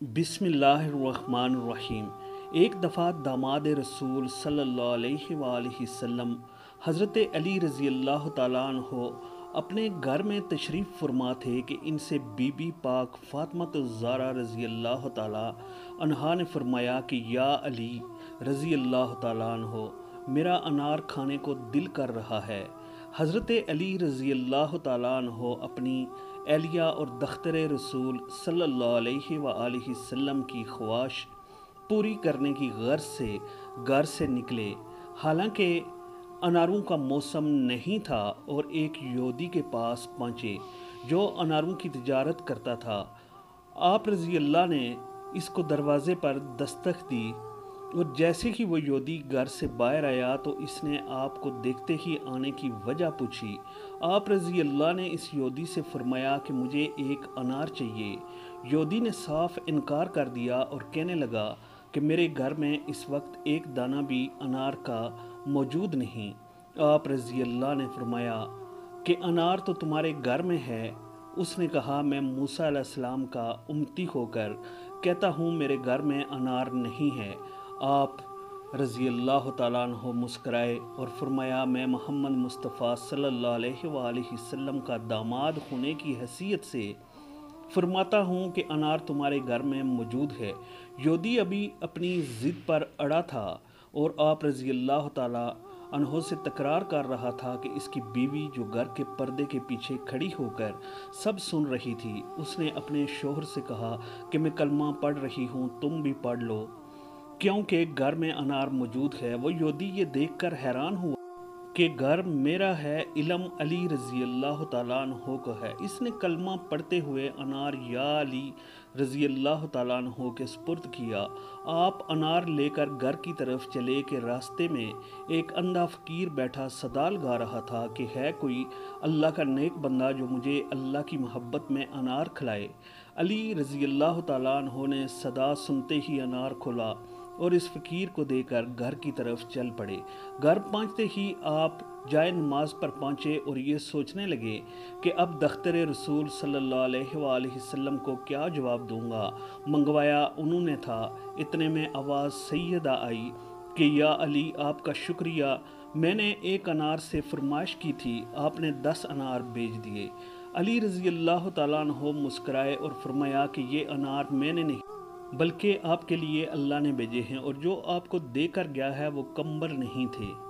बिस्मिल्लाहिर्रहमानिर्रहीम। एक दफ़ा दामाद रसूल सल्लल्लाहु अलैहि वसल्लम हज़रत अली रज़ी अल्लाह ताला अन्हो अपने घर में तशरीफ़ फरमा थे कि इनसे बीबी पाक फ़ातिमा ज़हरा रज़ी अल्लाह ताला अन्हा ने फरमाया कि या अली रज़ी अल्लाह ताला अन्हो, मेरा अनार खाने को दिल कर रहा है। हज़रत अली रज़ी अल्लाह ताला अन्हो अपनी एहलिया और दख्तर रसूल सल्लल्लाहु अलैहि वसल्लम की ख्वाहिश पूरी करने की गर्ज से घर से निकले। हालांकि अनारों का मौसम नहीं था और एक यहूदी के पास पहुँचे जो अनारों की तिजारत करता था। आप रज़ी अल्लाह ने इसको दरवाज़े पर दस्तक दी और जैसे ही वो यहूदी घर से बाहर आया तो इसने आपको देखते ही आने की वजह पूछी। आप रज़ी अल्लाह ने इस यहूदी से फरमाया कि मुझे एक अनार चाहिए। यहूदी ने साफ इनकार कर दिया और कहने लगा कि मेरे घर में इस वक्त एक दाना भी अनार का मौजूद नहीं। आप रज़ी अल्लाह ने फरमाया कि अनार तो तुम्हारे घर में है। उसने कहा, मैं मूसा अलैहिस्सलाम का उम्मती होकर कहता हूँ मेरे घर में अनार नहीं है। आप रज़ी अल्लाह ताला अन्हो मुस्कराए और फरमाया, मैं मोहम्मद मुस्तफ़ा सल्लल्लाहु अलैहि वसल्लम का दामाद होने की हैसियत से फरमाता हूँ कि अनार तुम्हारे घर में मौजूद है। यहूदी अभी अपनी ज़िद पर अड़ा था और आप रज़ी अल्लाह ताला अन्हो से तकरार कर रहा था कि इसकी बीवी जो घर के पर्दे के पीछे खड़ी होकर सब सुन रही थी, उसने अपने शोहर से कहा कि मैं कलमा पढ़ रही हूँ, तुम भी पढ़ लो क्योंकि घर में अनार मौजूद है। वो यहूदी ये देखकर हैरान हुआ कि घर मेरा है, इल्म अली रज़ी अल्लाह ताला अन्हो को है। इसने कलमा पढ़ते हुए अनार या अली रज़ी अल्लाह ताला अन्हो के सुपुर्द किया। आप अनार लेकर घर की तरफ चले कि रास्ते में एक अंधा फ़कीर बैठा सदाल गा रहा था कि है कोई अल्लाह का नेक बंदा जो मुझे अल्लाह की मोहब्बत में अनार खिलाए। अली रज़ी अल्लाह ताला अन्हो ने सदा सुनते ही अनार खोला और इस फ़कीर को देकर घर की तरफ चल पड़े। घर पहुँचते ही आप जाए नमाज पर पहुँचे और ये सोचने लगे कि अब दख्तर रसूल सल्लल्लाहु अलैहि वसल्लम को क्या जवाब दूंगा। मंगवाया उन्होंने था, इतने में आवाज़ सैयदा आई कि या अली, आपका शुक्रिया, मैंने एक अनार से फरमाइश की थी, आपने 10 अनार भेज दिए। अली रज़ी अल्लाह ताला अन्हो मुस्कराए और फरमाया कि ये अनार मैंने नहीं बल्कि आपके लिए अल्लाह ने भेजे हैं और जो आपको देकर गया है वो कंबल नहीं थे।